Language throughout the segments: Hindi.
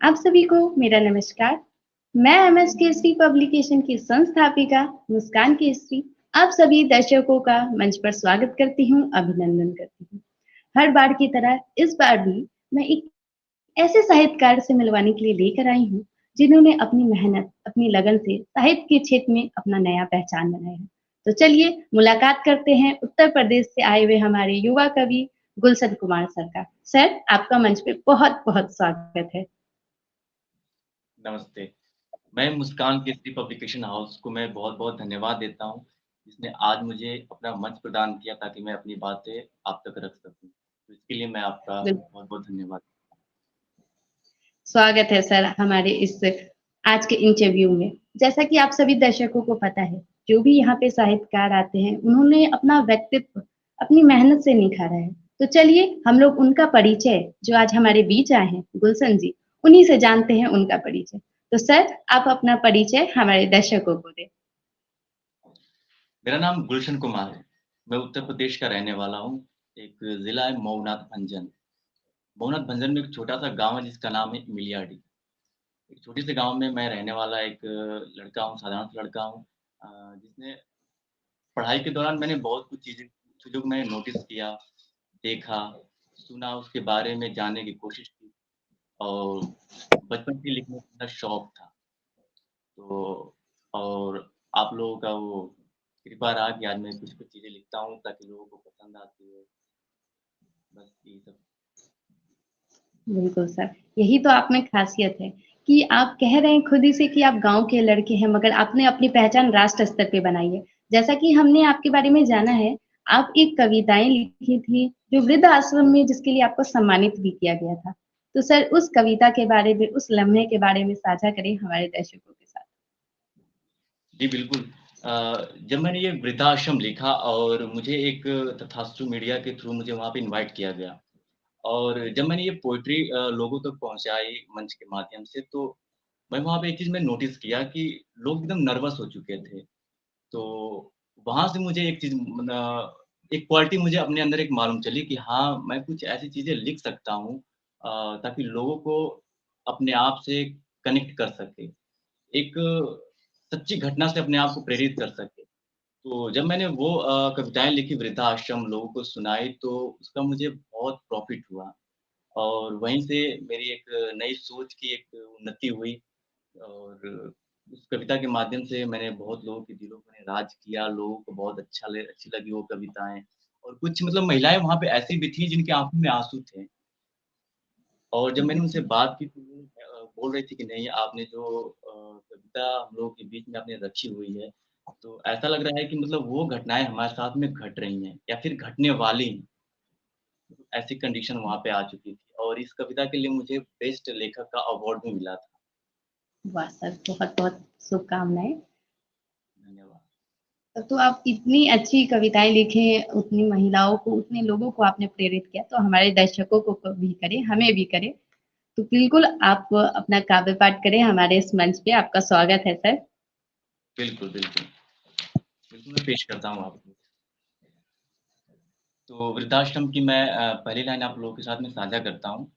आप सभी को मेरा नमस्कार। मैं एमएस केसरी पब्लिकेशन की संस्थापिका मुस्कान केसरी आप सभी दर्शकों का मंच पर स्वागत करती हूँ, अभिनंदन करती हूँ। हर बार की तरह इस बार भी मैं एक ऐसे साहित्यकार से मिलवाने के लिए लेकर आई हूँ, जिन्होंने अपनी मेहनत, अपनी लगन से साहित्य के क्षेत्र में अपना नया पहचान बनाया है। तो चलिए मुलाकात करते हैं उत्तर प्रदेश से आए हुए हमारे युवा कवि गुलशन कुमार सर का। सर, आपका मंच पे बहुत-बहुत स्वागत है। नमस्ते। मैं मुस्कान केसरी पब्लिकेशन हाउस को मैं बहुत-बहुत धन्यवाद देता हूँ, जिसने आज मुझे अपना मंच प्रदान किया ताकि मैं अपनी बातें आप तक रख सकूँ। तो इसके लिए मैं आपका बिल बहुत-बहुत धन्यवाद। स्वागत है सर हमारे इस आज के इंटरव्यू में। जैसा कि आप सभी दर्शकों को पता है, जो भी यहाँ पे साहित्यकार आते हैं, उन्होंने अपना व्यक्तित्व अपनी मेहनत से निखारा है। तो चलिए हम लोग उनका परिचय जो आज हमारे बीच आए हैं, गुलशन जी, उन्हीं से जानते हैं उनका परिचय। तो सर, आप अपना परिचय हमारे दर्शकों को दें। मेरा नाम गुलशन कुमार है। मैं उत्तर प्रदेश का रहने वाला हूँ। एक ज़िला है मऊनाथ भंजन। मऊनाथ भंजन में एक छोटा-सा गाँव है जिसका नाम है मिलियाडी। एक छोटे-से गाँव में मैं रहने वाला एक लड़का हूँ, साधारण सा लड़का हूँ जिसने पढ़ाई के दौरान मैंने बहुत कुछ चीज़ों को मैंने नोटिस किया, देखा, सुना, उसके बारे में जानने की कोशिश की और बचपन से लिखने का मेरा शौक था। तो और आप लोगों का वो कृपा रहा कि आज मैं कुछ-कुछ चीज़ें लिखता हूँ ताकि लोगों को पसंद आती है। बस यही सब। बिल्कुल सर, यही तो आप में ख़ासियत है कि आप कह रहे हैं खुद ही से कि आप गाँव के लड़के हैं, मगर आपने अपनी पहचान राष्ट्र स्तर पे बनाई है। जैसा कि हमने आपके बारे में जाना है, आप एक कविताएँ लिखी थी, जो वृद्ध आश्रम में जिसके लिए आपको सम्मानित भी किया गया था। तो सर, उस कविता के बारे में, उस लम्हे के बारे में साझा करें हमारे दर्शकों के साथ। जी, बिल्कुल। जब मैंने ये वृद्धाश्रम लिखा और मुझे एक तथास्तु मीडिया के थ्रू मुझे वहाँ पे इनवाइट किया गया और जब मैंने ये पोएट्री लोगों तक पहुँचाई मंच के माध्यम से, तो मैं वहाँ पे एक चीज़ मैं नोटिस किया कि लोग एकदम नर्वस हो चुके थे। तो वहाँ से मुझे एक चीज़ एक क्वालिटी मुझे अपने अंदर एक मालूम चली कि हाँ, मैं कुछ ऐसी चीज़ें लिख सकता हूँ ताकि लोगों को अपने आप से कनेक्ट कर सके। एक सच्ची घटना से अपने आप को प्रेरित कर सके। तो जब मैंने वो कविताएँ लिखी वृद्धाश्रम लोगों को सुनाई तो उसका मुझे बहुत प्रॉफ़िट हुआ और वहीं से मेरी एक नई सोच की एक उन्नति हुई और उस कविता के माध्यम से मैंने बहुत लोगों के दिलों पे राज किया, लोगों को बहुत अच्छी लगी वो कविताएँ और कुछ मतलब महिलाएँ वहाँ पे ऐसी भी थी जिनकी आँखों में आँसू थे और जब मैंने उनसे बात की तो वो बोल रही थी कि नहीं आपने जो कविता हम लोगों के बीच में आपने रखी हुई है, तो ऐसा लग रहा है कि मतलब वो घटनाएँ हमारे साथ में घट रही हैं या फिर घटने वाली हैं। ऐसी कंडीशन वहाँ पे आ चुकी थी और इस कविता के लिए मुझे बेस्ट लेखक का अवार्ड भी मिला था। वाह सर, बहुत-बहुत शुभकामनाएँ। धन्यवाद। तो आप इतनी अच्छी कविताएँ लिखे, उतनी महिलाओं को, उतने लोगों को आपने प्रेरित किया, तो हमारे दर्शकों को भी करें, हमें भी करें। तो बिल्कुल आप अपना काव्य पाठ करें हमारे इस मंच पे, आपका स्वागत है सर। बिल्कुल, बिल्कुल। बिल्कुल, मैं पेश करता हूँ आपको। तो वृद्धाश्रम की मैं पहली लाइन आप लोगों के साथ में साझा करता हूँ।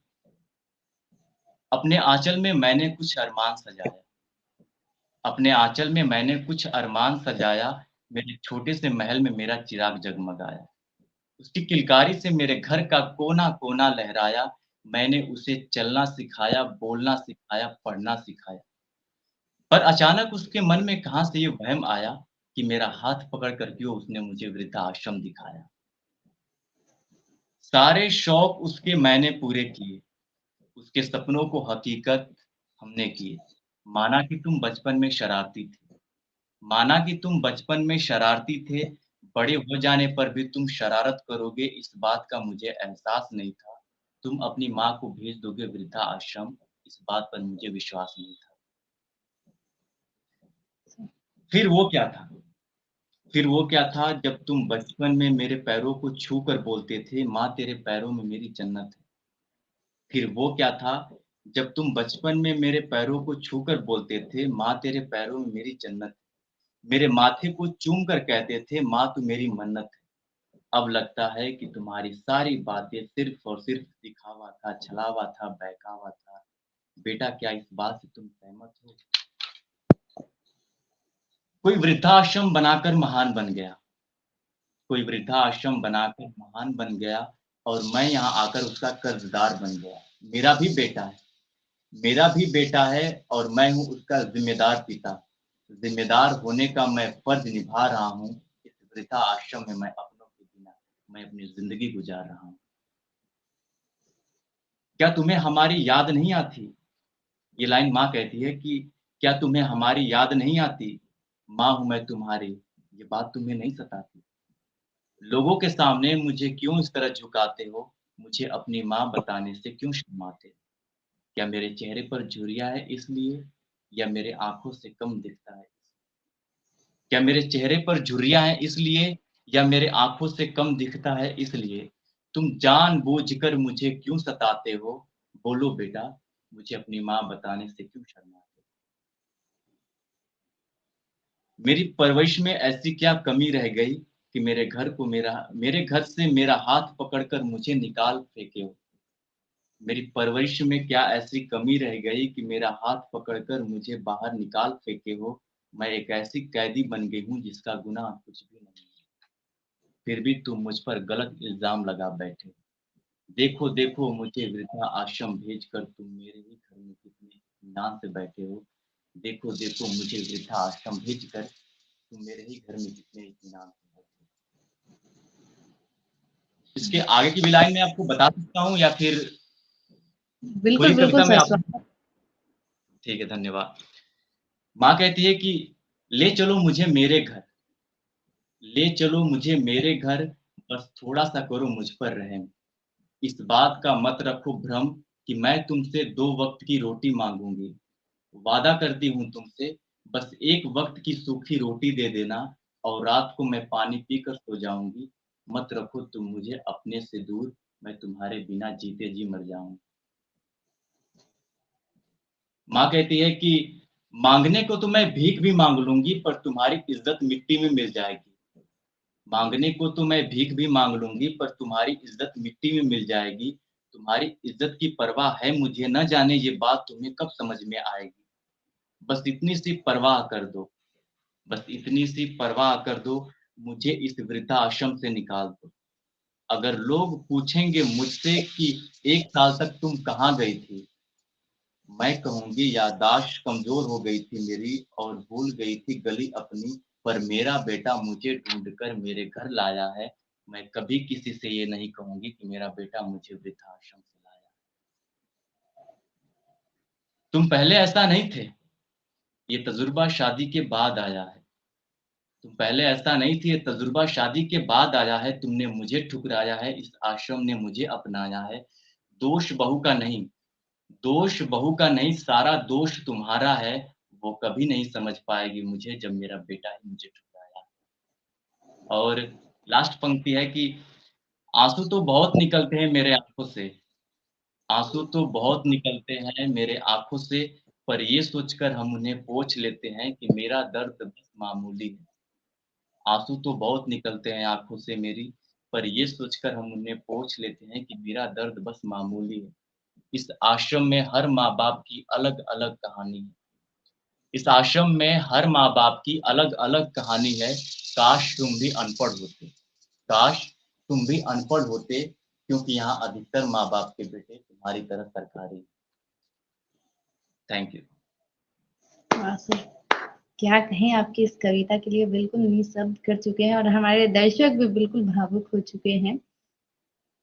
अपने आँचल में मैंने कुछ अरमान सजाया, अपने आँचल में मैंने कुछ अरमान सजाया, मेरे छोटे से महल में मेरा चिराग जगमगाया। उसकी किलकारी से मेरे घर का कोना-कोना लहराया, मैंने उसे चलना सिखाया, बोलना सिखाया, पढ़ना सिखाया। पर अचानक उसके मन में कहाँ से ये वहम आया कि मेरा हाथ पकड़ कर क्यों उसने मुझे वृद्धाश्रम दिखाया। सारे शौक उसके मैंने पूरे किए, उसके सपनों को हकीकत हमने किए। माना कि तुम बचपन में शरारती थे, माना कि तुम बचपन में शरारती थे, बड़े हो जाने पर भी तुम शरारत करोगे इस बात का मुझे एहसास नहीं था। तुम अपनी माँ को भेज दोगे वृद्धाश्रम, इस बात पर मुझे विश्वास नहीं था। फिर वो क्या था? फिर वो क्या था जब तुम बचपन में मेरे पैरों को छू कर बोलते थे, माँ तेरे पैरों में मेरी जन्नत है। फिर वो क्या था जब तुम बचपन में मेरे पैरों को छू कर बोलते थे, माँ तेरे पैरों में मेरी जन्नत है। मेरे माथे को चूम कर कहते थे, माँ तू मेरी मन्नत है। अब लगता है कि तुम्हारी सारी बातें सिर्फ़ और सिर्फ़ दिखावा था, छलावा था, बहकावा था। बेटा क्या इस बात से तुम सहमत हो? कोई वृद्धाश्रम बनाकर महान बन गया, कोई वृद्धाश्रम बनाकर महान बन गया और मैं यहाँ आकर उसका कर्ज़दार बन गया। मेरा भी बेटा है, मेरा भी बेटा है और मैं हूँ उसका ज़िम्मेदार पिता। ज़िम्मेदार होने का मैं फ़र्ज़ निभा रहा हूँ। इस वृद्धाश्रम में मैं अपनों के बिना मैं अपनी ज़िंदगी गुज़ार रहा हूँ। क्या तुम्हें हमारी याद नहीं आती? ये लाइन माँ कहती है कि क्या तुम्हें हमारी याद नहीं आती? माँ हूँ मैं तुम्हारी, ये बात तुम्हें नहीं सताती? लोगों के सामने मुझे क्यों इस तरह झुकाते हो? मुझे अपनी माँ बताने से क्यों शर्माते हो? क्या मेरे चेहरे पर झुर्रियाँ है इसलिए या मेरे आँखों से कम दिखता है? क्या मेरे चेहरे पर झुर्रियाँ हैं इसलिए या मेरे आँखों से कम दिखता है इसलिए? तुम जानबूझकर मुझे क्यों सताते हो? बोलो बेटा, मुझे अपनी माँ बताने से क्यों शर्माते हो? मेरी परवरिश में ऐसी क्या कमी रह गई कि मेरे घर से मेरा हाथ पकड़कर मुझे निकाल फेंके हो? मेरी परवरिश में क्या ऐसी कमी रह गई कि मेरा हाथ पकड़कर मुझे बाहर निकाल फेंके हो? मैं एक ऐसी कैदी बन गई हूँ जिसका गुनाह कुछ भी नहीं है। फिर भी तुम मुझ पर गलत इल्ज़ाम लगा बैठे। देखो, देखो मुझे वृद्धाश्रम भेजकर तुम मेरे ही घर में कितने इत्मीनान से बैठे हो। देखो, देखो मुझे वृद्धाश्रम भेजकर तुम मेरे ही घर में कितने इत्मीनान से बैठे हो। इसके आगे की भी लाइन मैं आपको बता सकता हूँ या फिर बिल्कुल, पूरी बिल्कुल कविता में सर, आप ठीक है, धन्यवाद। माँ कहती है कि ले चलो मुझे मेरे घर, ले चलो मुझे मेरे घर, बस थोड़ा-सा करो मुझ पर रहम। इस बात का मत रखो भ्रम कि मैं तुमसे 2 वक़्त की रोटी माँगूँगी। वादा करती हूँ तुमसे, बस 1 वक़्त की सूखी रोटी दे देना और रात को मैं पानी पीकर सो जाऊँगी। मत रखो तुम मुझे अपने से दूर, मैं तुम्हारे बिना जीते जी मर जाऊँगी। माँ कहती है कि माँगने को तो मैं भीख भी माँग लूँगी, पर तुम्हारी इज़्ज़त मिट्टी में मिल जाएगी। माँगने को तो मैं भीख भी माँग लूँगी, पर तुम्हारी इज़्ज़त मिट्टी में मिल जाएगी। तुम्हारी इज़्ज़त की परवाह है मुझे, न जाने ये बात तुम्हें कब समझ में आएगी। बस इतनी सी परवाह कर दो, बस इतनी सी परवाह कर दो, मुझे इस वृद्धाश्रम से निकाल दो। अगर लोग पूछेंगे मुझसे कि 1 साल तक तुम कहाँ गई थी? मैं कहूँगी याददाश्त कमज़ोर हो गई थी मेरी और भूल गई थी गली अपनी, पर मेरा बेटा मुझे ढूँढ कर मेरे घर लाया है। मैं कभी किसी से ये नहीं कहूँगी कि मेरा बेटा मुझे वृद्धाश्रम से लाया। तुम पहले ऐसा नहीं थे, ये तजुर्बा शादी के बाद आया है। तुम पहले ऐसा नहीं थे, ये तजुर्बा शादी के बाद आया है। तुमने मुझे ठुकराया है, इस आश्रम ने मुझे अपनाया है। दोष बहू का नहीं, दोष बहू का नहीं, सारा दोष तुम्हारा है। वो कभी नहीं समझ पाएगी मुझे जब मेरा बेटा ही मुझे ठुकराया। और लास्ट पंक्ति है कि आँसू तो बहुत निकलते हैं मेरे आँखों से, आँसू तो बहुत निकलते हैं मेरे आँखों से, पर ये सोचकर हम उन्हें पोंछ लेते हैं कि मेरा दर्द बस मामूली है। आँसू तो बहुत निकलते हैं आँखों से मेरी, पर ये सोचकर हम उन्हें पोंछ लेते हैं कि मेरा दर्द बस मामूली है। इस आश्रम में हर माँ-बाप की अलग-अलग कहानी है। इस आश्रम में हर माँ-बाप की अलग-अलग कहानी है। काश तुम भी अनपढ़ होते, काश तुम भी अनपढ़ होते, क्योंकि यहाँ अधिकतर माँ-बाप के बेटे तुम्हारी तरह सरकारी। Thank you. वाह सर, क्या कहें, आपकी इस कविता के लिए बिल्कुल निःशब्द कर चुके हैं और हमारे दर्शक भी बिल्कुल भावुक हो चुके हैं।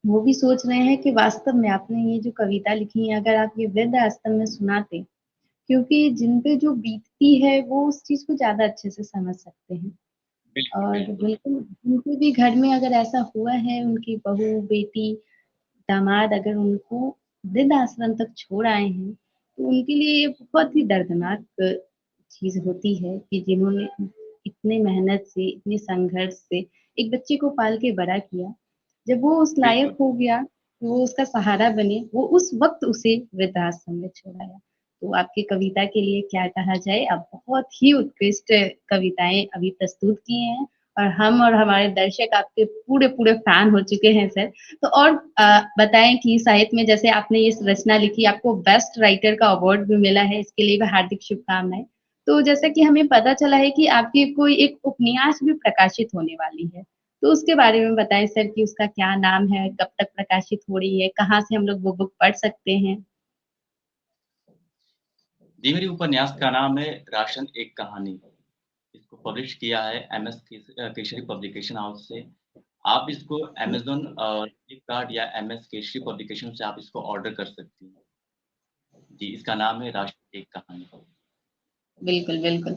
वो भी सोच रहे हैं कि वास्तव में आपने ये जो कविता लिखी है, अगर आप ये वृद्ध आश्रम में सुनाते, क्योंकि जिन पे जो बीतती है वो उस चीज़ को ज़्यादा अच्छे से समझ सकते हैं। बिल्कुल, और बिल्कुल। बिल्कुल उनके भी घर में अगर ऐसा हुआ है, उनकी बहू, बेटी, दामाद अगर उनको वृद्ध आश्रम तक छोड़ आए हैं, तो उनके लिए ये बहुत ही दर्दनाक चीज़ होती है कि जिन्होंने इतने मेहनत से, इतने संघर्ष से एक बच्चे को पाल के बड़ा किया। जब वो उस बिल्कुल। लायक हो गया, वो उसका सहारा बने, वो उस वक़्त उसे वृद्धाश्रम में छोड़ आया। तो आपकी कविता के लिए क्या कहा जाए, आप बहुत ही उत्कृष्ट कविताएँ अभी प्रस्तुत किए हैं और हमारे दर्शक आपके पूरे फैन हो चुके हैं सर। तो और बताएँ कि साहित्य में जैसे आपने ये रचना लिखी, आपको बेस्ट राइटर का अवार्ड भी मिला है, इसके लिए भी हार्दिक शुभकामनाएँ। तो जैसा कि हमें पता चला है कि आपकी कोई एक उपन्यास भी प्रकाशित होने वाली है, तो उसके बारे में बताएँ सर कि उसका क्या नाम है, कब तक प्रकाशित हो रही है, कहाँ से हम लोग वो बुक पढ़ सकते हैं? जी, मेरी उपन्यास का नाम है राशन एक कहानी। इसको पब्लिश किया है केसरी पब्लिकेशन हाउस से। आप इसको अमेज़न और फ्लिपकार्ट या एमएस केसरी पब्लिकेशन से आप इसको ऑर्डर कर सकती हैं। जी, इसका नाम है राशन एक कहानी। बिल्कुल, बिल्कुल।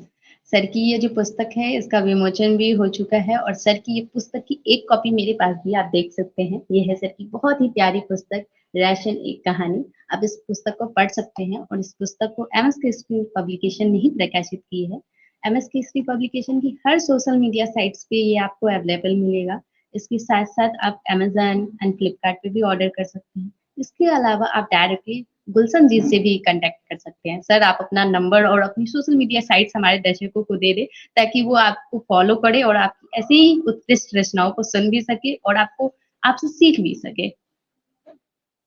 सर की ये जो पुस्तक है इसका विमोचन भी हो चुका है और सर की ये पुस्तक की एक कॉपी मेरे पास भी आप देख सकते हैं। ये है सर की बहुत ही प्यारी पुस्तक राशन एक कहानी। आप इस पुस्तक को पढ़ सकते हैं और इस पुस्तक को एमएस केसरी पब्लिकेशन ने ही प्रकाशित की है। एमएस केसरी पब्लिकेशन की हर सोशल मीडिया साइट्स पे ये आपको अवेलेबल मिलेगा। इसके साथ-साथ आप अमेज़न एंड फ्लिपकार्ट पे भी ऑर्डर कर सकते हैं। इसके अलावा आप डायरेक्टली गुलशन जी से भी कॉन्टैक्ट कर सकते हैं। सर आप अपना नंबर और अपनी सोशल मीडिया साइट्स हमारे दर्शकों को दे दें, ताकि वो आपको फ़ॉलो करे और आपकी ऐसी ही उत्कृष्ट रचनाओं को सुन भी सके और आपसे सीख भी सके।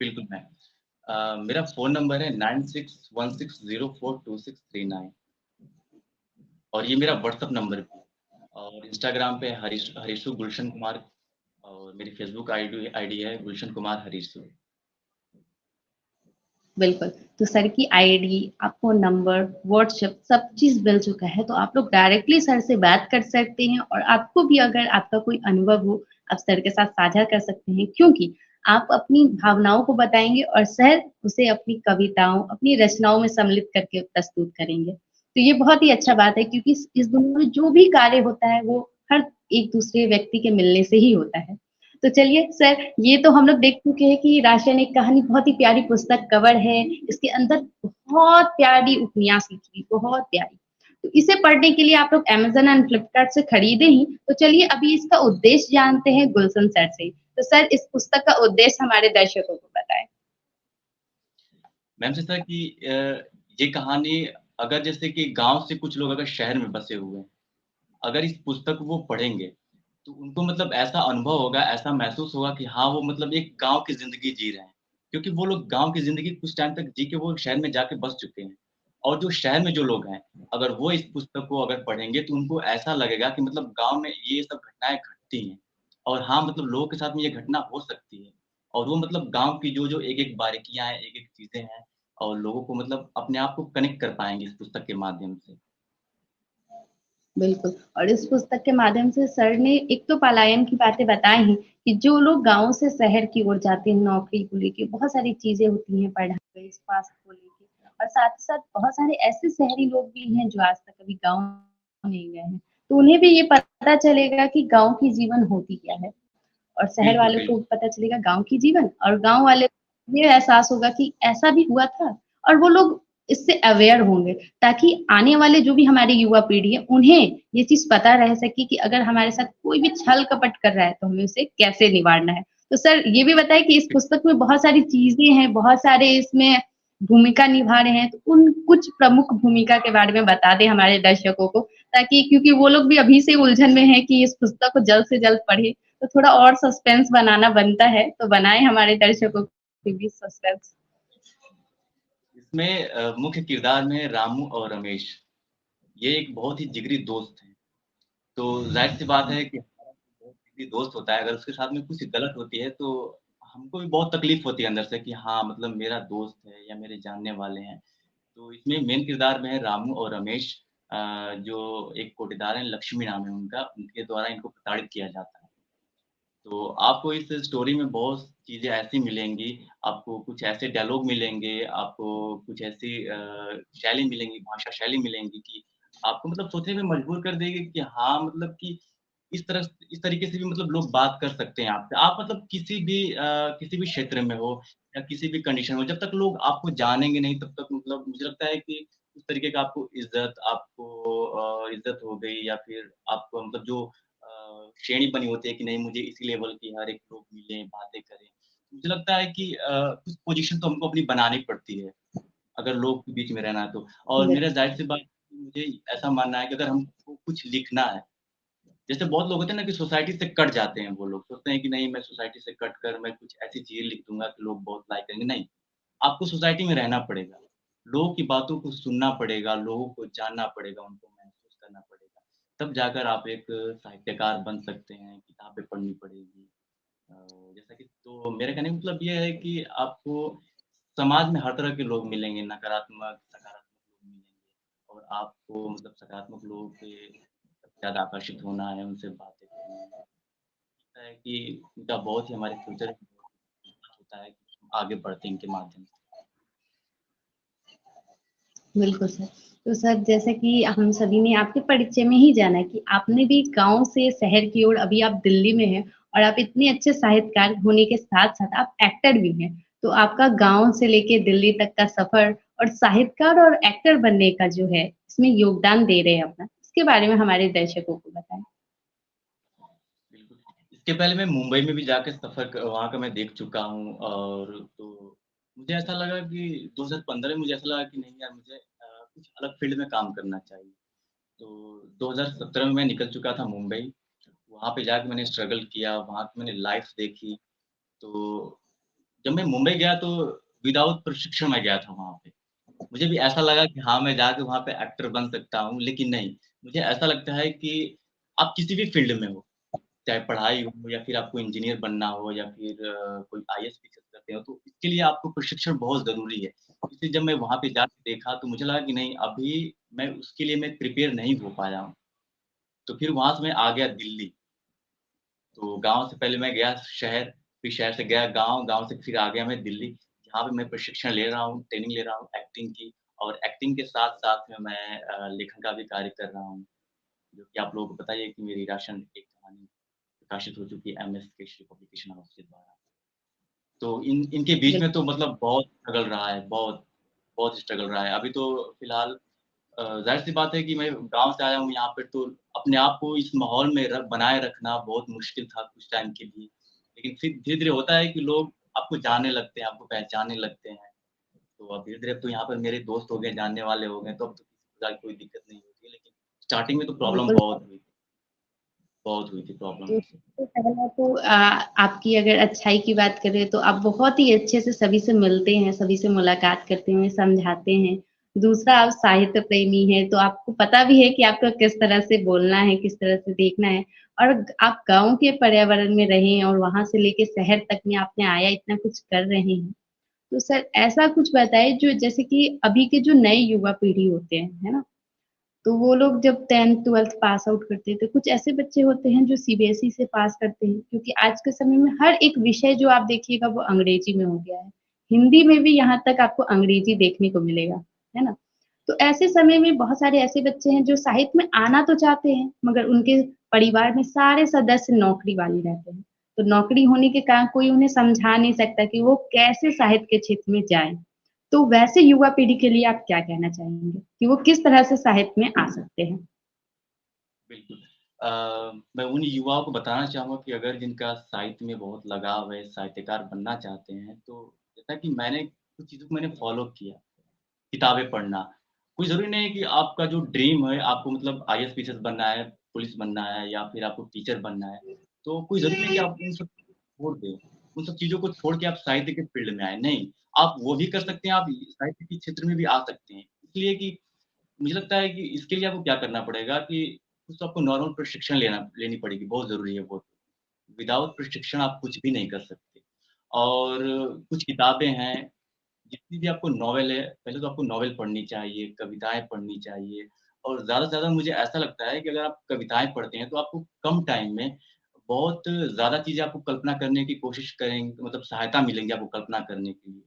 बिल्कुल मैम। मेरा फ़ोन नंबर है 9616042639 और ये मेरा व्हाट्सएप नंबर भी है और इंस्टाग्राम पे हरीशु गुलशन कुमार और मेरी फ़ेसबुक आईडी है गुलशन कुमार हरीशु। बिल्कुल, तो सर की आईडी, आपको नंबर, व्हाट्सएप सब चीज़ मिल चुका है, तो आप लोग डायरेक्टली सर से बात कर सकते हैं और आपको भी अगर आपका कोई अनुभव हो, आप सर के साथ साझा कर सकते हैं क्योंकि आप अपनी भावनाओं को बताएँगे और सर उसे अपनी कविताओं, अपनी रचनाओं में सम्मिलित करके प्रस्तुत करेंगे। तो ये बहुत ही अच्छा बात है क्योंकि इस दुनिया में जो भी कार्य होता है, वो हर एक दूसरे व्यक्ति के मिलने से ही होता है। तो चलिए सर, ये तो हम लोग देख चुके हैं कि राशन एक कहानी बहुत ही प्यारी पुस्तक कवर है, इसके अंदर बहुत प्यारी उपन्यास लिखी हुई, बहुत प्यारी। तो इसे पढ़ने के लिए आप लोग अमेज़न एंड फ्लिपकार्ट से खरीदे ही, तो चलिए अभी इसका उद्देश्य जानते हैं गुलशन सर से। तो सर इस पुस्तक का उद्देश्य हमारे दर्शकों को बताएँ। मैम जैसा कि ये कहानी अगर जैसे कि गाँव से कुछ लोग अगर शहर में बसे हुए हैं, अगर इस पुस्तक को वो पढ़ेंगे, तो उनको मतलब ऐसा अनुभव होगा, ऐसा महसूस होगा कि हाँ, वो मतलब एक गाँव की ज़िंदगी जी रहे हैं। क्योंकि वो लोग गाँव की ज़िंदगी कुछ टाइम तक जी के वो शहर में जाके बस चुके हैं। और जो शहर में जो लोग हैं, अगर वो इस पुस्तक को अगर पढ़ेंगे, तो उनको ऐसा लगेगा कि मतलब गाँव में ये सब घटनाएँ घटती हैं। और हाँ, मतलब लोगों के साथ में ये घटना हो सकती है। और वो मतलब गाँव की जो-जो एक-एक बारीकियाँ हैं, एक-एक चीज़ें हैं और लोगों को मतलब अपने आप को कनेक्ट कर पाएँगे इस पुस्तक के माध्यम से। बिल्कुल, और इस पुस्तक के माध्यम से सर ने एक तो पलायन की बातें बताई हैं कि जो लोग गाँव से शहर की ओर जाते हैं नौकरी को लेके, बहुत सारी चीज़ें होती हैं पढ़ाई, स्वास्थ्य को लेके और साथ ही साथ बहुत सारे ऐसे शहरी लोग भी हैं जो आज तक कभी गाँव नहीं गए हैं। तो उन्हें भी ये पता चलेगा कि गाँव की जीवन होती क्या है और शहर बिल्कुल, वालों को बिल्कुल। पता चलेगा गाँव की जीवन और गाँव वाले को ये एहसास होगा कि ऐसा भी हुआ था और वो लोग इससे अवेयर होंगे ताकि आने वाले जो भी हमारी युवा पीढ़ी है, उन्हें ये चीज़ पता रह सके कि अगर हमारे साथ कोई भी छल-कपट कर रहा है, तो हमें उसे कैसे निवारना है। तो सर ये भी बताएँ कि इस पुस्तक में बहुत सारी चीज़ें हैं, बहुत सारे इसमें भूमिका निभा रहे हैं, तो उन कुछ प्रमुख भूमिका के बारे में बता दें हमारे दर्शकों को, ताकि क्योंकि वो लोग भी अभी से उलझन में हैं कि इस पुस्तक को जल्द से जल्द पढ़ें, तो थोड़ा और सस्पेंस बनाना बनता है, तो बनाएँ हमारे दर्शकों के भी सस्पेंस। इसमें मुख्य किरदार में रामू और रमेश, ये एक बहुत ही जिगरी दोस्त हैं। तो ज़ाहिर-सी बात है कि हमारा कोई बहुत जिगरी दोस्त होता है, अगर उसके साथ में कुछ गलत होती है, तो हमको भी बहुत तकलीफ़ होती है अंदर से कि हाँ, मतलब मेरा दोस्त है या मेरे जानने वाले हैं। तो इसमें मेन किरदार में है रामू और रमेश जो एक कोटेदार हैं, लक्ष्मी नाम है उनका, उनके द्वारा इनको प्रताड़ित किया जाता है। तो आपको इस स्टोरी में बहुत चीज़ें ऐसी मिलेंगी, आपको कुछ ऐसे डायलॉग मिलेंगे, आपको कुछ ऐसी शैली मिलेंगी, भाषा शैली मिलेंगी कि आपको मतलब सोचने पे मजबूर कर देगी कि हाँ, मतलब कि इस तरीके से भी मतलब लोग बात कर सकते हैं आपसे। आप मतलब किसी भी क्षेत्र में हो या किसी भी कंडीशन में हो, जब तक लोग आपको जानेंगे नहीं तब तक मतलब मुझे लगता है कि उस तरीके का इज़्ज़त हो गई या फिर आपको मतलब जो श्रेणी बनी होती है कि नहीं मुझे इसी लेवल के हर एक लोग मिलें, बातें करें। मुझे लगता है कि कुछ पोज़ीशन तो हमको अपनी बनानी पड़ती है, अगर लोग के बीच में रहना है तो। और बिल मेरा ज़ाहिर-सी बात है मुझे ऐसा मानना है कि अगर हमको कुछ लिखना है जैसे बहुत लोग होते हैं ना कि सोसाइटी से कट जाते हैं वो लोग, सोचते हैं कि नहीं मैं सोसाइटी से कट कर मैं कुछ ऐसी चीज़ें लिख दूँगा कि लोग बहुत लाइक करेंगे, नहीं, आपको सोसाइटी में रहना पड़ेगा। लोगों की बातों को सुनना पड़ेगा, लोगों को जानना पड़ेगा, उनको महसूस करना पड़ेगा। तब जाकर आप एक साहित्यकार बन सकते हैं, किताबें पढ़नी पड़ेगी। अ, जैसा कि तो मेरे कहने का मतलब ये है कि आपको समाज में हर तरह के लोग मिलेंगे, नकारात्मक, सकारात्मक लोग मिलेंगे और आपको मतलब सकारात्मक लोगों से ज़्यादा आकर्षित होना है, उनसे बातें करनी है। लगता है कि उनका बहुत ही हमारे फ्यूचर में होता है कि हम आगे बढ़ते हैं इनके माध्यम से। बिल्कुल सर। तो सर जैसा कि हम सभी ने आपके परिचय में ही जाना कि आपने भी गाँव से शहर की ओर अभी आप दिल्ली में हैं और आप इतने अच्छे साहित्यकार होने के साथ-साथ आप एक्टर भी हैं। तो आपका गाँव से लेके दिल्ली तक का सफ़र और साहित्यकार और एक्टर बनने का जो है, इसमें योगदान दे रहे हैं अपना, इसके बारे में हमारे दर्शकों को बताएँ। बिल्कुल। इसके पहले मैं मुंबई में भी जाके सफ़र क वहाँ का मैं देख चुका हूँ और तो मुझे ऐसा लगा कि 2015 में मुझे ऐसा लगा कि नहीं यार मुझे कुछ अलग फ़ील्ड में काम करना चाहिए। तो 2017 में मैं निकल चुका था मुंबई, वहाँ पे जाके मैंने स्ट्रगल किया, वहाँ की मैंने लाइफ़ देखी। तो जब मैं मुंबई गया तो विदाउट प्रशिक्षण मैं गया था वहाँ पे। मुझे भी ऐसा लगा कि हाँ, मैं जाके वहाँ पे एक्टर बन सकता हूँ, लेकिन नहीं, मुझे ऐसा लगता है कि आप किसी भी फ़ील्ड में हो, चाहे पढ़ाई हो या फिर आपको इंजीनियर बनना हो या फिर कोई आईएएस पीसीएस करते हो, तो इसके लिए आपको प्रशिक्षण बहुत ज़रूरी है। इसलिए जब मैं वहाँ पे जाके देखा तो मुझे लगा कि नहीं, अभी मैं उसके लिए मैं प्रिपेयर नहीं हो पाया हूँ। तो फिर वहाँ से मैं आ गया दिल्ली। तो गाँव से पहले मैं गया शहर, फिर शहर से गया गाँव, गाँव से फिर आ गया मैं दिल्ली, जहाँ पे मैं प्रशिक्षण ले रहा हूँ, ट्रेनिंग ले रहा हूँ एक्टिंग की और एक्टिंग के साथ-साथ में मैं लेखन का भी कार्य कर रहा हूँ, जो कि आप लोगों को पता ही है कि मेरी राशन एक कहानी प्रकाशित हो चुकी है एमएस केशरी पब्लिकेशन हाउस के द्वारा। तो इनके बीच बिल में तो मतलब बहुत स्ट्रगल रहा है, बहुत स्ट्रगल रहा है। अभी तो फिलहाल ज़ाहिर-सी बात है कि मैं गाँव से आया हूँ यहाँ पे तो अपने आप को इस माहौल में बनाए रखना बहुत मुश्किल था कुछ टाइम के लिए। लेकिन फिर धीरे-धीरे होता है कि लोग आपको जानने लगते हैं, आपको पहचानने लगते हैं। तो अब धीरे-धीरे अब तो यहाँ पर मेरे दोस्त हो गए, जानने वाले हो गए, तो अब तो किसी प्रकार की कोई दिक्कत नहीं होती है। लेकिन स्टार्टिंग में तो प्रॉब्लम बिल्कुल बहुत हुई थी प्रॉब्लम तो मुझसे। सबसे पहला तो आपकी अगर अच्छाई की बात करें तो आप बहुत ही अच्छे से सभी से मिलते हैं, सभी से मुलाकात करते हैं, समझाते हैं। दूसरा आप साहित्य प्रेमी हैं, तो आपको पता भी है कि आपको किस तरह से बोलना है, किस तरह से देखना है और आप गाँव के पर्यावरण में रहे हैं और वहाँ से लेके शहर तक में आपने आया इतना कुछ कर रहे हैं। तो सर ऐसा कुछ बताइए जो जैसे कि अभी के जो नए युवा पीढ़ी होते हैं, है ना? तो वो लोग जब 10th-12th पास आउट करते हैं, तो कुछ ऐसे बच्चे होते हैं जो सीबीएसई से पास करते हैं, क्योंकि आज के समय में हर एक विषय जो आप देखिएगा वो अंग्रेजी में हो गया है। हिंदी में भी यहाँ तक आपको अंग्रेजी देखने को मिलेगा, है ना? तो ऐसे समय में बहुत सारे ऐसे बच्चे हैं जो साहित्य में आना तो चाहते हैं, मगर उनके परिवार में सारे सदस्य नौकरी वाले रहते हैं। तो नौकरी होने के कारण कोई उन्हें समझा नहीं सकता कि वो कैसे साहित्य के क्षेत्र में जाएँ। तो वैसे युवा पीढ़ी के लिए आप क्या कहना चाहेंगे कि वो किस तरह से साहित्य में आ सकते हैं? बिल्कुल। मैं उन युवाओं को बताना चाहूँगा कि अगर जिनका साहित्य में बहुत लगाव है, साहित्यकार बनना चाहते हैं, तो जैसा कि मैंने कुछ चीज़ों को मैंने फ़ॉलो किया, किताबें पढ़ना। कोई ज़रूरी नहीं है कि आपका जो ड्रीम है, आपको मतलब आईएएस, पीसीएस बनना है, पुलिस बनना है या फिर आपको टीचर बनना है। तो कोई ज़रूरी नहीं कि आप उन सब छोड़ दें। उन सब चीज़ों को छोड़ के आप साहित्य के फ़ील्ड में आएँ, नहीं। आप वो भी कर सकते हैं, आप साहित्य के क्षेत्र में भी आ सकते हैं। इसलिए कि मुझे लगता है कि इसके लिए आपको क्या करना पड़ेगा कि कुछ तो आपको नॉर्मल प्रशिक्षण लेनी पड़ेगी, बहुत ज़रूरी है वो तो। विदाउट प्रशिक्षण आप कुछ भी नहीं कर सकते। और कुछ किताबें हैं, जितनी भी आपको नॉवेल है, पहले तो आपको नॉवेल पढ़नी चाहिए, कविताएँ पढ़नी चाहिए और ज़्यादा से ज़्यादा मुझे ऐसा लगता है कि अगर आप कविताएँ पढ़ते हैं, तो आपको कम टाइम में बहुत ज़्यादा चीज़ें आपको कल्पना करने की कोशिश करेंगे मतलब सहायता मिलेंगी आपको कल्पना करने के लिए।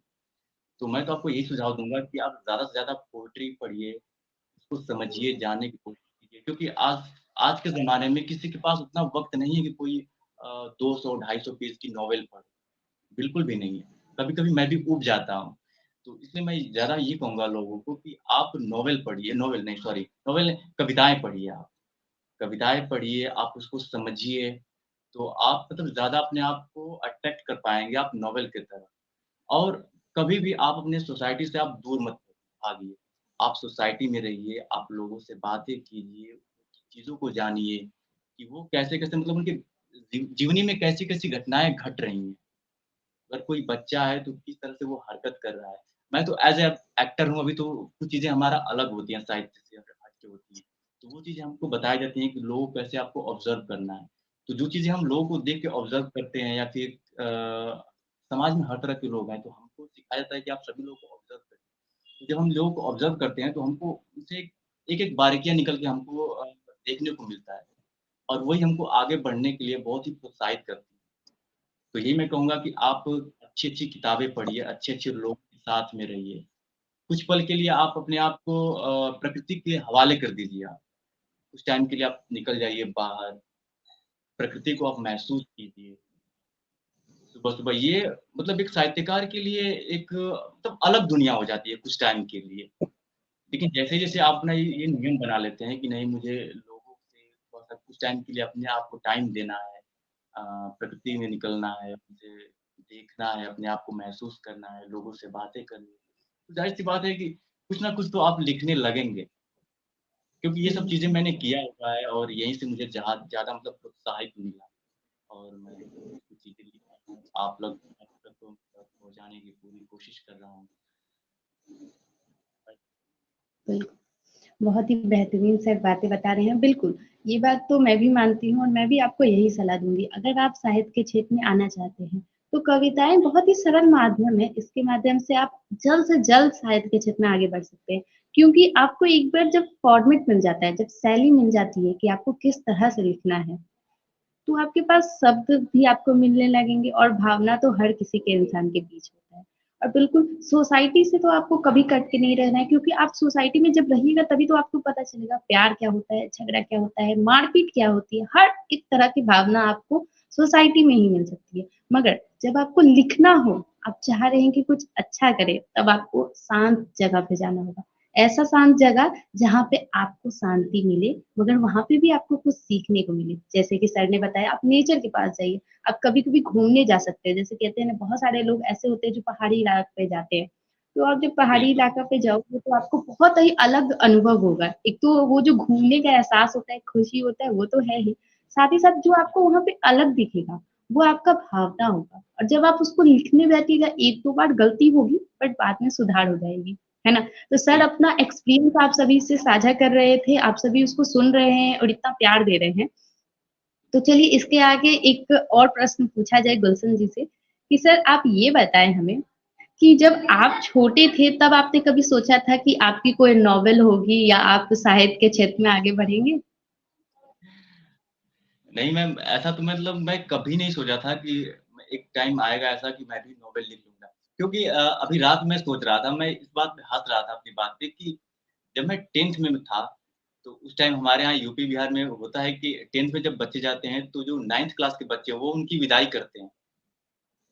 तो मैं तो आपको यही सुझाव दूँगा कि आप ज़्यादा से ज़्यादा पोएट्री पढ़िए, उसको समझिए, जानने की कोशिश कीजिए क्योंकि आज आज के ज़माने में किसी के पास उतना वक़्त नहीं है कि कोई 200 250 पेज की नॉवेल पढ़े, बिल्कुल भी नहीं है। कभी-कभी मैं भी ऊब जाता हूँ। तो इसलिए मैं ज़्यादा ये कहूँगा लोगों को कि आप नॉवेल पढ़िए नॉवेल नहीं सॉरी नॉवेल नहीं, कविताएँ पढ़िए आप। कविताएँ पढ़िए, आप उसको समझिए, तो आप मतलब ज़्यादा अपने आप को अट्रैक्ट कर पाएँगे आप नॉवेल की तरफ। और कभी भी आप अपने सोसाइटी से आप दूर मत भागिए। आप सोसाइटी में रहिए, आप लोगों से बातें कीजिए, चीज़ों को जानिए। कि वो कैसे-कैसे मतलब उनके जीवनी में कैसी-कैसी घटनाएँ घट रही हैं। अगर कोई बच्चा है तो किस तरह से वो हरकत कर रहा है। मैं तो एज़ ए एक्टर हूँ अभी तो कुछ चीज़ें हमारा अलग होती हैं साहित्य से हट के होती हैं। तो वो चीज़ें हमको बताई जाती हैं कि लोगों को कैसे आपको ऑब्ज़र्व करना है। तो जो चीज़ें हम लोगों को देख के ऑब्ज़र्व करते हैं या फिर समाज में हर तरह के लोग हैं तो हमको सिखाया जाता है कि आप सभी लोगों को ऑब्ज़र्व करें। तो जब हम लोगों को ऑब्ज़र्व करते हैं तो हमको उनसे एक-एक बारीकियाँ निकल के हमको देखने को मिलता है और वही हमको आगे बढ़ने के लिए बहुत ही प्रोत्साहित करती है। तो यही मैं कहूँगा कि आप अच्छी-अच्छी किताबें पढ़िए, अच्छे-अच्छे लोग के साथ में रहिए। कुछ पल के लिए आप अपने आप को प्रकृति के हवाले कर दीजिए आप। कुछ टाइम के लिए आप निकल जाइए बाहर, प्रकृति को आप महसूस कीजिए। सुबह-सुबह ये मतलब एक साहित्यकार के लिए एक मतलब अलग दुनिया हो जाती है कुछ टाइम के लिए। लेकिन जैसे-जैसे आप अपना ये नियम बना लेते हैं कि नहीं मुझे लोगों से थोड़ा-सा कुछ टाइम के लिए अपने आप को टाइम देना है, अ, प्रकृति में निकलना है, उनसे देखना है, अपने आप को महसूस करना है, लोगों से बातें करनी है। तो ज़ाहिर-सी बात है कि कुछ ना कुछ तो आप लिखने लगेंगे, क्योंकि ये सब जी। चीज़ें मैंने किया हुआ है और यहीं से मुझे ज़्यादा मतलब प्रोत्साहित मिला और मैं कुछ चीज़ें लिख रहा हूँ, आप लोग तक तो पहुँचाने की पूरी कोशिश कर रहा हूँ। बिल्कुल, बहुत ही बेहतरीन से बातें बता रहे हैं। बिल्कुल, ये बात तो मैं भी मानती हूँ और मैं भी आपको यही सलाह दूँगी। अगर आप साहित्य के क्षेत्र में आना चाहते हैं, तो कविताएँ बहुत ही सरल माध्यम है। इसके माध्यम से आप जल्द से जल्द साहित्य के क्षेत्र में आगे बढ़ सकते हैं। क्योंकि आपको एक बार जब फॉर्मेट मिल जाता है, जब शैली मिल जाती है कि आपको किस तरह से लिखना है, तो आपके पास शब्द भी आपको मिलने लगेंगे और भावना तो हर किसी के इंसान के बीच होता है। और बिल्कुल सोसाइटी से तो आपको कभी कट के नहीं रहना है क्योंकि आप सोसाइटी में जब रहिएगा तभी तो आपको पता चलेगा प्यार क्या होता है, झगड़ा क्या होता है, मारपीट क्या होती है। हर एक तरह की भावना आपको सोसाइटी में ही मिल सकती है। मगर जब आपको लिखना हो, आप चाह रहे हैं कि कुछ अच्छा करें, तब आपको शांत जगह पे जाना होगा। ऐसा शांत जगह जहाँ पे आपको शांति मिले, मगर वहाँ पे भी आपको कुछ सीखने को मिले। जैसे कि सर ने बताया आप नेचर के पास जाइए, आप कभी-कभी घूमने जा सकते हैं। जैसे कहते हैं ना बहुत सारे लोग ऐसे होते हैं जो पहाड़ी इलाके पे जाते हैं। तो आप जब पहाड़ी बिल्कुल, इलाका पे जाओगे तो आपको बहुत ही अलग अनुभव होगा। एक तो वो जो घूमने का एहसास होता है, खुशी होता है, वो तो है ही। साथ ही साथ जो आपको वहाँ पे अलग दिखेगा, वो आपका भावना होगा और जब आप उसको लिखने बैठिएगा 1-2 बार गलती होगी, बट बाद में सुधार हो जाएगी। है ना? तो सर बिल्कुल। अपना एक्सपीरियंस आप सभी से साझा कर रहे थे, आप सभी उसको सुन रहे हैं और इतना प्यार दे रहे हैं। तो चलिए इसके आगे एक और प्रश्न पूछा जाए गुलशन जी से, कि सर आप ये बताएँ हमें कि जब आप छोटे थे तब आपने कभी सोचा था कि आपकी कोई नॉवेल होगी या आप साहित्य के क्षेत्र में आगे बढ़ेंगे? नहीं मैम, ऐसा तो मतलब मैं कभी नहीं सोचा था कि एक टाइम आएगा ऐसा कि मैं भी नॉवेल लिख लूँगा। क्योंकि अभी रात में सोच रहा था, मैं इस बात पे हँस रहा था अपनी बात पे कि जब मैं 10th में था, तो उस टाइम हमारे यहाँ यूपी, बिहार में होता है कि 10th में जब बच्चे जाते हैं, तो जो 9th क्लास के बच्चे हैं, वो उनकी विदाई करते हैं।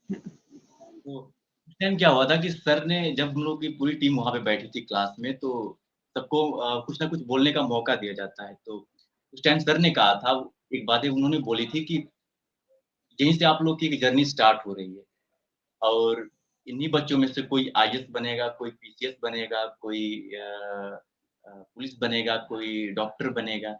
तो उस टाइम क्या हुआ था कि सर ने जब हम लोग की पूरी टीम वहाँ पे बैठी थी क्लास में, तो सबको कुछ ना कुछ बोलने का मौका दिया जाता है। तो उस टाइम सर ने कहा था, एक बातें उन्होंने बोली थी कि यहीं से आप लोग की एक जर्नी स्टार्ट हो रही है और इन्हीं बच्चों में से कोई आईएएस बनेगा, कोई पीसीएस बनेगा, कोई पुलिस बनेगा, कोई डॉक्टर बनेगा।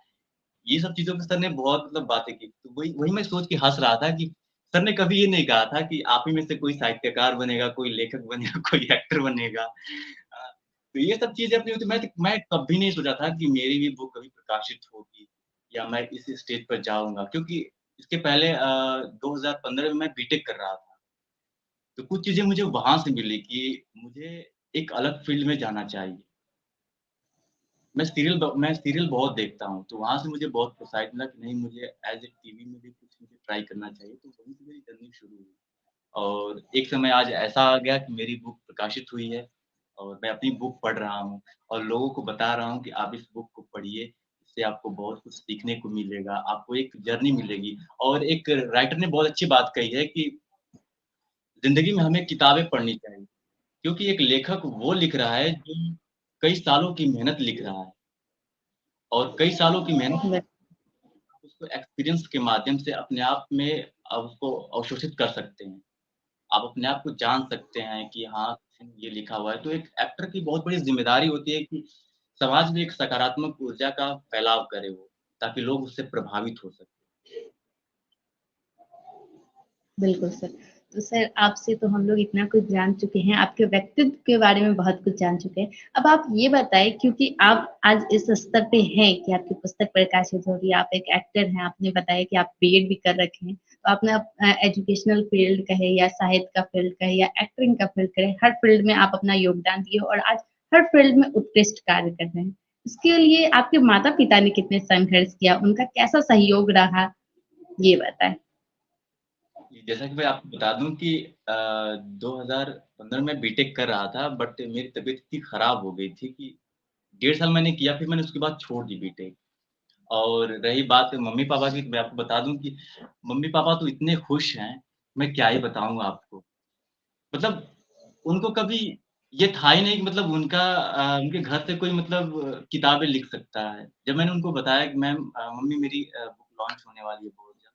ये सब चीज़ों पे सर ने बहुत मतलब बातें की। तो वही वही मैं सोच के हँस रहा था कि सर ने कभी ये नहीं कहा था कि आप ही में से कोई साहित्यकार बनेगा, कोई लेखक बनेगा, कोई एक्टर बनेगा। तो ये सब चीज़ें अपनी होती मैं कभी नहीं सोचा था कि मेरी भी बुक कभी प्रकाशित होगी या मैं इस स्टेज पर जाऊँगा क्योंकि इसके पहले 2015 में मैं बीटेक कर रहा था। तो कुछ चीज़ें मुझे वहाँ से मिली कि मुझे एक अलग फ़ील्ड में जाना चाहिए। मैं सीरियल बहुत देखता हूँ, तो वहाँ से मुझे बहुत प्रोत्साहित मिला कि नहीं मुझे एज़ ए टीवी में भी कुछ मुझे ट्राई करना चाहिए, तो वहीं से मेरी जर्नी शुरू हुई। और एक समय आज ऐसा आ गया कि मेरी बुक प्रकाशित हुई है और मैं अपनी बुक पढ़ रहा हूँ और लोगों को बता रहा हूँ कि आप इस बुक को पढ़िए, इससे आपको बहुत कुछ सीखने को मिलेगा, आपको एक जर्नी मिलेगी। और एक राइटर ने बहुत अच्छी बात कही है कि ज़िंदगी में हमें किताबें पढ़नी चाहिए, क्योंकि एक लेखक वो लिख रहा है जो कई सालों की मेहनत लिख रहा है और कई सालों की मेहनत आप उसको एक्सपीरियंस के माध्यम से अपने आप में उसको अवशोषित कर सकते हैं। आप अपने आप को जान सकते हैं कि हाँ, ये लिखा हुआ है। तो एक एक्टर की बहुत बड़ी ज़िम्मेदारी होती है कि समाज में एक सकारात्मक ऊर्जा का फैलाव करे वो, ताकि लोग उससे प्रभावित हो सकें। बिल्कुल सर। तो सर आपसे तो हम लोग इतना कुछ जान चुके हैं, आपके व्यक्तित्व के बारे में बहुत कुछ जान चुके हैं। अब आप ये बताएँ क्योंकि आप आज इस स्तर पे हैं कि आपकी पुस्तक प्रकाशित हो रही है, आप एक एक्टर हैं, आपने बताया कि आप बीएड भी कर रखे हैं। तो आपने एजुकेशनल फील्ड कहे या साहित्य का फील्ड कहे या एक्टिंग का फील्ड कहे, हर फील्ड में आप अपना योगदान दिए और आज हर फील्ड में उत्कृष्ट कार्य कर रहे हैं। इसके लिए आपके माता-पिता ने कितने संघर्ष किया, उनका कैसा सहयोग रहा? ये बताएँ। जैसा कि मैं आपको बता दूँ कि 2015 में बीटेक कर रहा था, बट मेरी तबीयत इतनी खराब हो गई थी कि 1.5 साल मैंने किया, फिर मैंने उसके बाद छोड़ दी बीटेक। और रही बात मम्मी-पापा की, तो मैं आपको बता दूँ कि मम्मी-पापा तो इतने खुश हैं, मैं क्या ही बताऊँ आपको। मतलब उनको कभी ये था ही नहीं कि मतलब उनके घर से कोई मतलब किताबें लिख सकता है। जब मैंने उनको बताया कि मैम मम्मी मेरी बुक लॉन्च होने वाली है बहुत जल्द,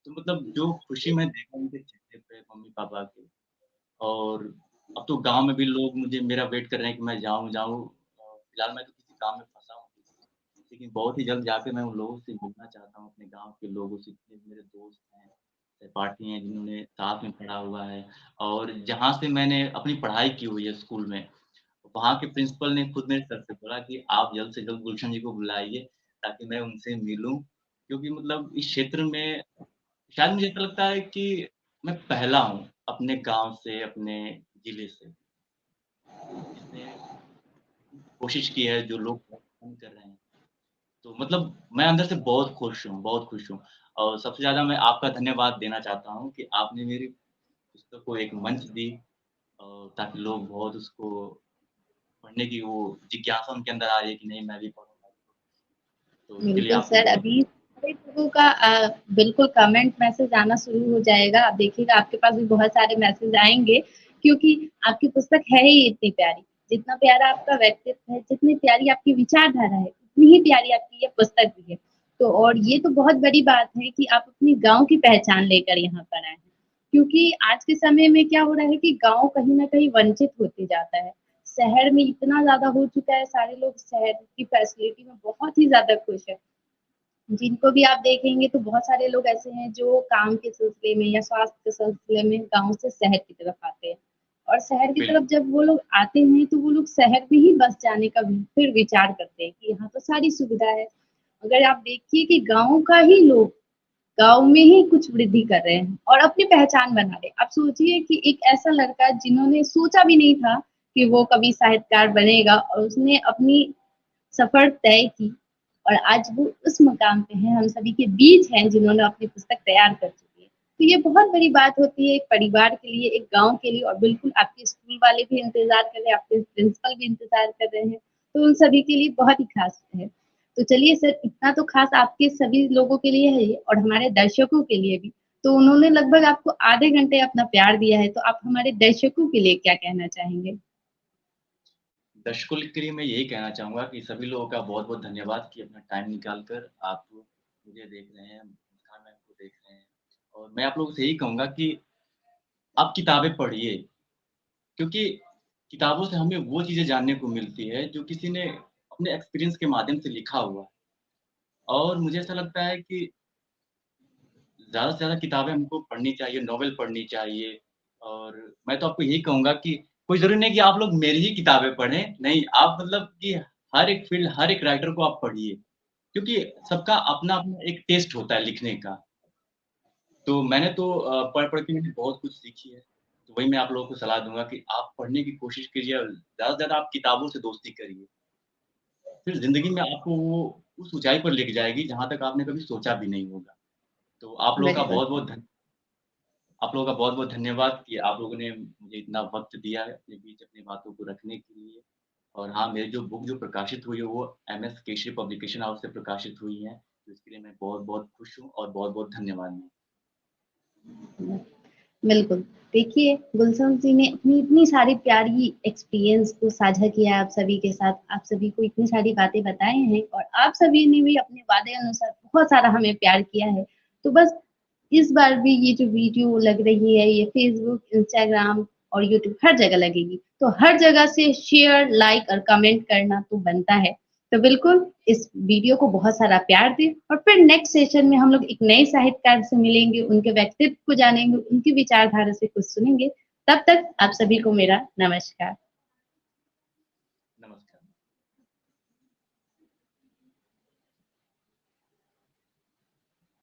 तो मतलब जो खुशी मैं देखा उनके चेहरे पे मम्मी-पापा के, और अब तो गाँव में भी लोग मुझे मेरा वेट कर रहे हैं कि मैं जाऊँ। फिलहाल मैं तो किसी काम में फँसा हूँ, लेकिन बहुत ही जल्द जाके मैं उन लोगों से मिलना चाहता हूँ, अपने गाँव के लोगों से, जितने मेरे दोस्त हैं, सहपाठी हैं, जिन्होंने साथ में पढ़ा हुआ है और जहाँ से मैंने अपनी पढ़ाई की हुई है स्कूल में। वहाँ के प्रिंसिपल ने खुद मेरे सर से बोला कि आप जल्द से जल्द गुलशन जी को बुलाइए, ताकि मैं उनसे मिलूँ। क्योंकि मतलब इस क्षेत्र में शायद मुझे ऐसा लगता है कि मैं पहला हूँ, अपने गाँव से, अपने जिले से, जिसने कोशिश की है, जो लोग बहुत पसंद कर रहे हैं। तो मतलब मैं अंदर से बहुत खुश हूँ, बहुत खुश हूँ। और सबसे ज़्यादा मैं आपका धन्यवाद देना चाहता हूँ कि आपने मेरी पुस्तक को एक मंच दी, ताकि लोग बहुत उसको पढ़ने की वो जिज्ञासा उनके अंदर आ रही है कि नहीं मैं भी पढ़ूँगा। तो उसके लिए बिल्कुल आपको सर, बहुत अभी सारे लोगों का बिल्कुल कमेंट मैसेज आना शुरू हो जाएगा। आप देखिएगा आपके पास भी बहुत सारे मैसेज आएँगे क्योंकि आपकी पुस्तक है ही इतनी प्यारी। जितना प्यारा आपका व्यक्तित्व है, जितनी प्यारी आपकी विचारधारा है, उतनी ही प्यारी आपकी ये पुस्तक भी है। तो और ये तो बहुत बड़ी बात है कि आप अपनी गाँव की पहचान लेकर यहाँ पर आए हैं। क्योंकि आज के समय में क्या हो रहा है कि गाँव कहीं न कहीं वंचित होते जाता है। शहर में इतना ज़्यादा हो चुका है, सारे लोग शहर की फैसिलिटी में बहुत ही ज़्यादा खुश हैं। जिनको भी आप देखेंगे तो बहुत सारे लोग ऐसे हैं जो काम के सिलसिले में या स्वास्थ्य के सिलसिले में गाँव से शहर की तरफ आते हैं। और शहर की तरफ बिल्कुल, जब वो लोग आते हैं तो वो लोग शहर में ही बस जाने का भी फिर विचार करते हैं कि यहाँ तो सारी सुविधा है। अगर आप देखिए कि गाँव का ही लोग गाँव में ही कुछ वृद्धि कर रहे हैं और अपनी पहचान बना रहे हैं। आप सोचिए कि एक ऐसा लड़का जिन्होंने सोचा भी नहीं था कि वो कभी साहित्यकार बनेगा और उसने अपनी सफर तय की और आज वो उस मुकाम पे हैं, हम सभी के बीच हैं जिन्होंने अपनी पुस्तक तैयार कर चुकी है। तो ये बहुत बड़ी बात होती है एक परिवार के लिए, एक गाँव के लिए और बिल्कुल आपके स्कूल वाले भी इंतज़ार कर रहे हैं, आपके प्रिंसिपल भी इंतज़ार कर रहे हैं, तो उन सभी के लिए बहुत ही ख़ास है। तो चलिए सर इतना तो ख़ास आपके सभी लोगों के लिए है ही और हमारे दर्शकों के लिए भी। तो उन्होंने लगभग आपको आधे घंटे अपना प्यार दिया है, तो आप हमारे दर्शकों के लिए क्या कहना चाहेंगे? दर्शकों के लिए मैं यही कहना चाहूँगा कि सभी लोगों का बहुत-बहुत धन्यवाद कि अपना टाइम निकाल कर आप मुझे देख रहे हैं, मुस्कान मैम को देख रहे हैं। और मैं आप लोगों से यही कहूँगा कि आप किताबें पढ़िए, क्योंकि किताबों से हमें वो चीज़ें जानने को मिलती है, जो किसी ने अपने एक्सपीरियंस के माध्यम से लिखा हुआ है। और मुझे ऐसा लगता है कि ज़्यादा से ज़्यादा किताबें हमको पढ़नी चाहिए, नॉवेल पढ़नी चाहिए। और मैं तो आपको यही कहूँगा कि कोई ज़रूरी नहीं कि आप लोग मेरी ही किताबें पढ़ें, नहीं आप मतलब कि हर एक फ़ील्ड, हर एक राइटर को आप पढ़िए, क्योंकि सबका अपना-अपना एक टेस्ट होता है लिखने का। तो मैंने तो पढ़-पढ़ के मैंने बहुत कुछ सीखी है, तो वही मैं आप लोगों को सलाह दूँगा कि आप पढ़ने की कोशिश कीजिए और ज़्यादा से ज़्यादा आप किताबों से दोस्ती करिए। फिर ज़िंदगी में आपको वो उस ऊँचाई पर लेके जाएगी, जहाँ तक आपने कभी सोचा भी नहीं होगा। तो बिल्कुल। आप लोगों का बहुत-बहुत धन्यवाद कि आप लोगों ने मुझे इतना वक़्त दिया है अपने बीच अपनी बातों को रखने के लिए। और हाँ, मेरी जो बुक जो प्रकाशित हुई है वो एमएस केशरी पब्लिकेशन हाउस से प्रकाशित हुई है। तो इसके लिए मैं बहुत-बहुत खुश हूँ और बहुत-बहुत धन्यवाद मैम। बिल्कुल। देखिए, गुलशन जी ने अपनी इतनी सारी प्यारी एक्सपीरियंस को साझा किया है आप सभी के साथ, आप सभी को इतनी सारी बातें बताई हैं और आप सभी ने भी अपने वादे अनुसार बहुत सारा हमें प्यार किया है। तो बस इस बार भी ये जो वीडियो लग रही है, ये फ़ेसबुक, इंस्टाग्राम और यूट्यूब हर जगह लगेगी। तो हर जगह से शेयर, लाइक और कमेंट करना तो बनता है। तो बिल्कुल इस वीडियो को बहुत सारा प्यार दें और फिर नेक्स्ट सेशन में हम लोग एक नए साहित्यकार से मिलेंगे, उनके व्यक्तित्व को जानेंगे, उनकी विचारधारा से कुछ सुनेंगे। तब तक आप सभी को मेरा नमस्कार।